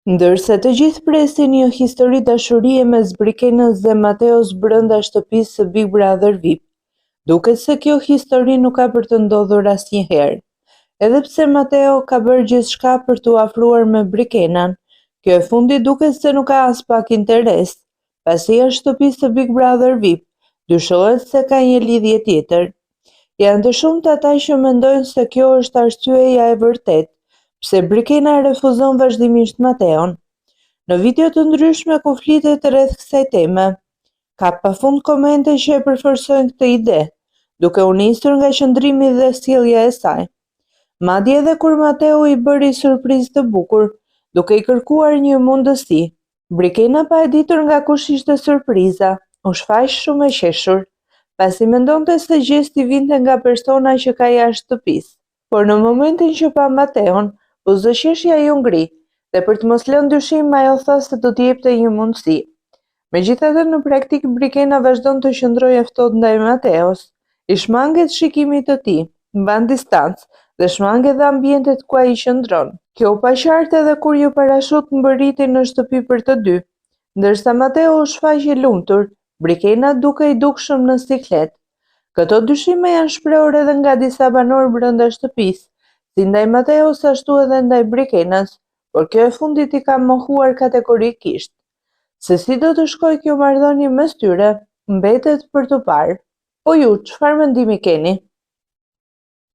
Ndërsa të gjithë presin një histori dashurie mes Brikenës dhe Mateos brenda shtëpisë së Big Brother VIP, duket se kjo histori nuk ka për të ndodhur asnjëherë. Edhe pse Mateo ka bërë gjithçka për t'u afruar me Brikenën, kjo e fundit duket se nuk ka as pak interes, pasi është shtëpisë së Big Brother VIP, dyshohet se ka një lidhje tjetër. Janë të shumtë ata që mendojnë se kjo është arsyeja e vërtetë pse Brikena refuzon vazhdimisht Mateon. Në video të ndryshme ku flitet rreth kësaj teme, ka pafund komente që e përforcojnë këtë ide, duke u nisur nga qëndrimi dhe sjellja e saj. Madje edhe kur Mateo i bëri surprizë të bukur, duke i kërkuar një mundësi, Brikena pa e ditur nga kush ishte surpriza, u shfaq shumë e qeshur, pasi mendonte se gjesti vinte nga persona që ka jashtë shtëpisë. Por në momentin që pa Mateon, buzëqeshja ju ngri, dhe për të mos lënë dyshim ajo tha se do t'i jepte një mundësi. Megjithatë, në praktik Brikena vazhdon të qëndrojë ftohtë ndaj Mateos, i shmanget shikimit të tij, mban distancë dhe shmanget dhe ambientet ku ai qëndron. Kjo u pa qartë edhe kur ju parashut mbërritjen në shtëpi për të dy, ndërsa Mateo u shfaq i lumtur, Brikena duke i dukshëm në siklet. Këto dyshime janë shprehur edhe nga disa banorë brenda shtëpisë, si ndaj Mateos ashtu edhe ndaj Brikenës, por kjo e fundit i ka mohuar kategorikisht. Se si do të shkojë kjo marrëdhënie mes tyre, mbetet për të parë. Po ju, çfarë mendimi keni?